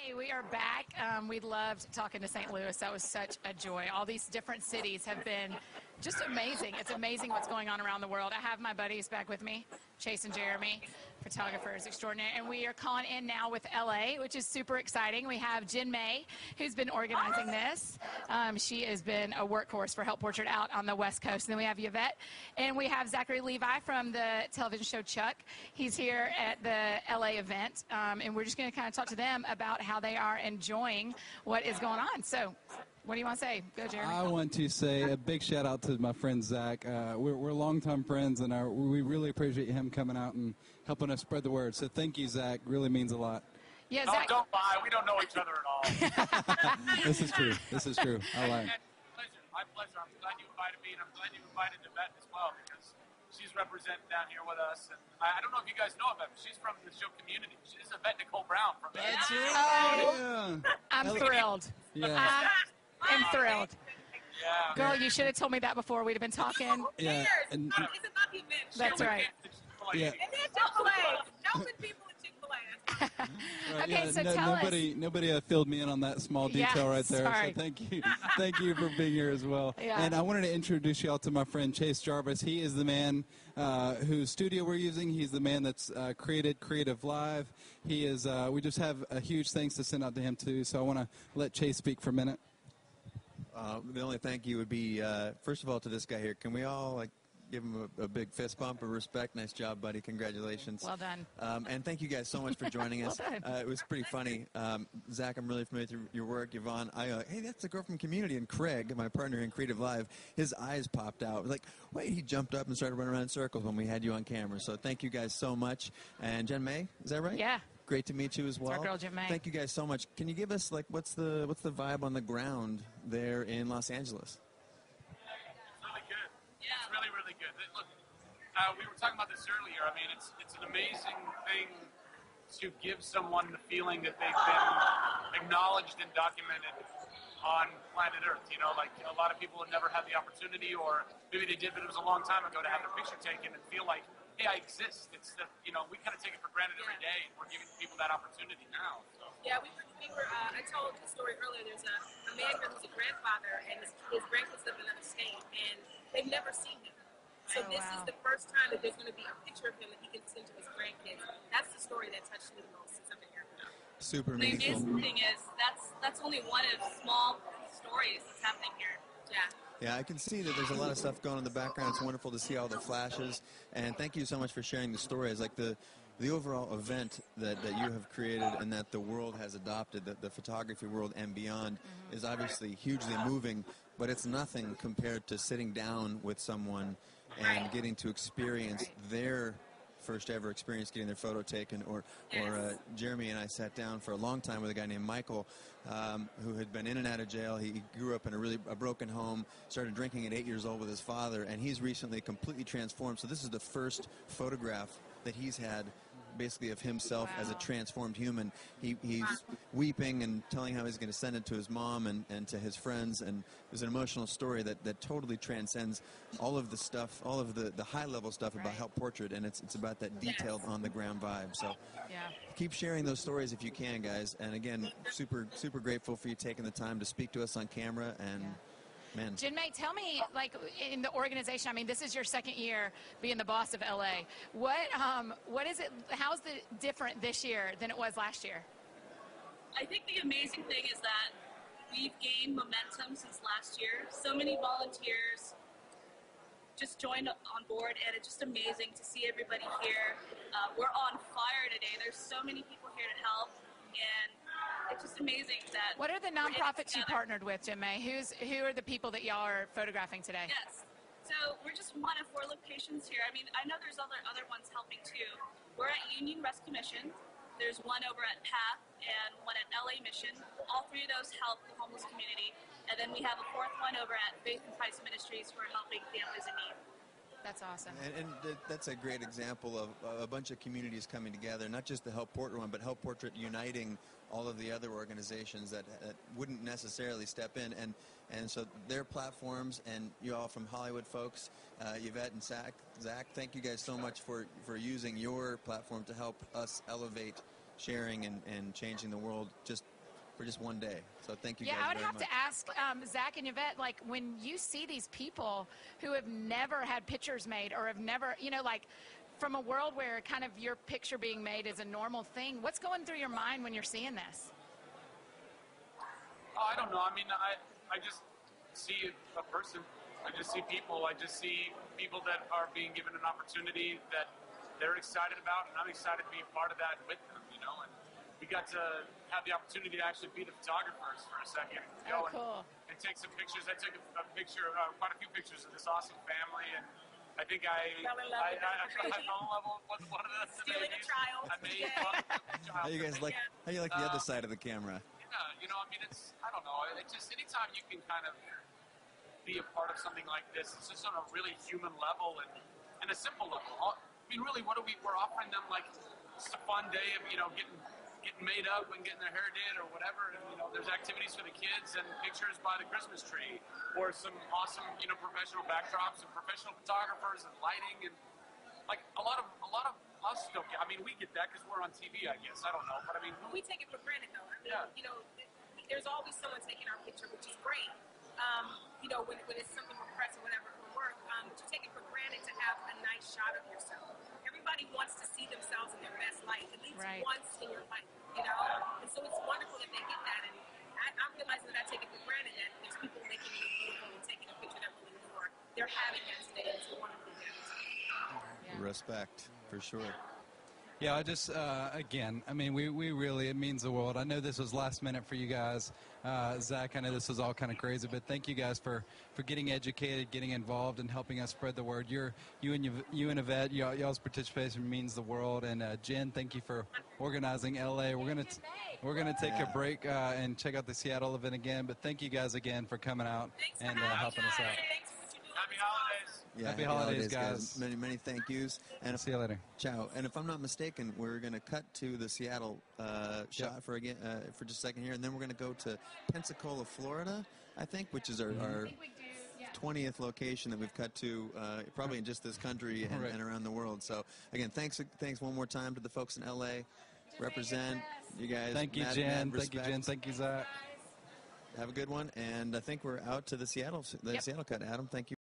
Hey, we are back. We loved talking to St. Louis. That was such a joy. All these different cities have been just amazing. It's amazing what's going on around the world. I have my buddies back with me, Chase and Jeremy, photographers extraordinary. And we are calling in now with LA, which is super exciting. We have Jen May, who's been organizing this. She has been a workhorse for Help Portrait out on the West Coast. And then we have Yvette. And we have Zachary Levi from the television show Chuck. He's here at the LA event. And we're just going to kind of talk to them about how they are enjoying what is going on. So what do you want to say? Go, Jeremy. I want to say a big shout out to my friend Zach. We're longtime friends, and we really appreciate him coming out and helping us spread the word. So thank you, Zach. Really means a lot. Yeah, no, Zach. don't lie. We don't know each other at all. This is true. This is true. I lie. My pleasure. I'm glad you invited me, and I'm glad you invited Yvette as well, because she's representing down here with us. And I don't know if you guys know Yvette, but she's from the show Community. She's Yvette Nicole Brown from the That's Oh, right. I'm thrilled. Yeah. I'm thrilled. Yeah. Girl, you should have told me that before. We'd have been talking. Yeah. And, That's right. yeah. And then Chick-fil-A. Helping people at Chick-fil-A. Right, Okay, yeah, so tell us. Nobody filled me in on that small detail Yeah, right there. sorry. So thank you for being here as well. Yeah. And I wanted to introduce you all to my friend Chase Jarvis. He is the man whose studio we're using. He's the man that's created Creative Live. He is. We just have a huge thanks to send out to him too. So I want to let Chase speak for a minute. The only thank you would be, first of all, to this guy here. Can we all give him a big fist bump of respect? Nice job, buddy. Congratulations. Well done. And thank you guys so much for joining us. Well done. It was pretty funny. Zach, I'm really familiar with your work. Yvonne, hey, that's the girl from Community. And Craig, my partner in Creative Live, his eyes popped out. Like, wait, he jumped up and started running around in circles when we had you on camera. So thank you guys so much. And Jen May, is that right? Yeah. Great to meet you as well. It's our girl, Jen May. Thank you guys so much. Can you give us what's the vibe on the ground there in Los Angeles? It's really good. Yeah. It's really, really good. Look, we were talking about this earlier. I mean, it's an amazing thing to give someone the feeling that they've been acknowledged and documented on planet Earth. You know, like a lot of people have never had the opportunity, or maybe they did, but it was a long time ago, to have their picture taken and feel like, hey, I exist. It's we kind of take it for granted every day. We're giving people that opportunity now. So. Yeah, we were I told the story earlier. There's a man here who's a grandfather, and his grandkids live in another state, and they've never seen him. So this is the first time that there's going to be a picture of him that he can send to his grandkids. That's the story that touched me the most since I've been here. Super The meaningful. amazing thing is that's only one of small stories that's happening here. Yeah. Yeah, I can see that there's a lot of stuff going on in the background. It's wonderful to see all the flashes. And thank you so much for sharing the stories. Like the overall event that you have created and that the world has adopted, the photography world and beyond, is obviously hugely moving. But it's nothing compared to sitting down with someone and getting to experience their first ever experience getting their photo taken, or Jeremy and I sat down for a long time with a guy named Michael, who had been in and out of jail. He grew up in a broken home, started drinking at 8 years old with his father, and he's recently completely transformed. So this is the first photograph that he's had basically of himself as a transformed human. He's weeping and telling how he's going to send it to his mom and to his friends, and there's an emotional story that totally transcends all of the stuff, all of the high-level stuff about Help Portrait, and it's about that detailed on-the-ground vibe. So keep sharing those stories if you can, guys. And again, super, super grateful for you taking the time to speak to us on camera. And man. Jen May, tell me, like, in the organization, I mean, this is your second year being the boss of LA. What is it, how's it different this year than it was last year? I think the amazing thing is that we've gained momentum since last year. So many volunteers just joined on board, and it's just amazing to see everybody here. We're on fire today. There's so many people here to help, and it's just amazing that. What are the nonprofits you partnered with, Jen May? Who are the people that y'all are photographing today? Yes. So we're just one of 4 locations here. I mean, I know there's other ones helping too. We're at Union Rescue Mission. There's one over at PATH and one at LA Mission. All 3 of those help the homeless community. And then we have a 4th one over at Faith and Christ Ministries who are helping families in need. That's awesome. And that's a great example of a bunch of communities coming together, not just the Help Portrait one, but Help Portrait uniting all of the other organizations that wouldn't necessarily step in. And so their platforms, and you all from Hollywood folks, Yvette and Zach, thank you guys so much for using your platform to help us elevate sharing and changing the world for just one day. So thank you guys I would very have much. to ask Zach and Yvette, like, when you see these people who have never had pictures made or have never, like, from a world where kind of your picture being made is a normal thing, what's going through your mind when you're seeing this? Oh, I don't know. I mean, I just see a person. I just see people. I just see people that are being given an opportunity that they're excited about, and I'm excited to be a part of that with them, And we got to have the opportunity to actually be the photographers for a second. Cool. And take some pictures. I took a picture, quite a few pictures of this awesome family, and I think I fell in love with one of the Stealing a child. I made fun of the child. How you guys like? How you like the other side of the camera? Yeah, I mean, I don't know. It's just anytime you can kind of be a part of something like this, it's just on a really human level and a simple level. I mean, really, we're offering them like just a fun day of getting made up and getting their hair did or whatever, and there's activities for the kids and pictures by the Christmas tree, or some awesome professional backdrops and professional photographers and lighting, and like a lot of us don't get. I mean, we get that because we're on TV, I guess. I don't know, but I mean, we take it for granted though. I mean, there's always someone taking our picture, which is great. When it's something for press or whatever for work, but you take it for granted to have a nice shot of yourself. Everybody wants to see themselves in their best light at least once in your life, And so it's wonderful that they get that. And I'm realizing that I take it for granted that there's people making it beautiful and taking a picture that will endure. They're having that today. It's a wonderful thing. Respect, for sure. Yeah, I just, again, I mean, we really, it means the world. I know this was last minute for you guys. Zach, I know this was all kind of crazy, but thank you guys for getting educated, getting involved, and helping us spread the word. You and Yvette, y'all's participation means the world. And Jen, thank you for organizing LA. We're gonna take a break and check out the Seattle event again. But thank you guys again for coming out and helping us out. Thanks for what you do. Happy holidays. Yeah, Happy holidays, guys. Many thank yous. And See you later. Ciao. And if I'm not mistaken, we're going to cut to the Seattle shot for just a second here, and then we're going to go to Pensacola, Florida, I think, which is our 20th location that we've cut to probably in just this country and around the world. So, again, thanks one more time to the folks in L.A. Represent you guys. Thank you, Jen. Thank you, Jen. Thank you, Zach. Have a good one. And I think we're out to the Seattle cut. Adam, thank you.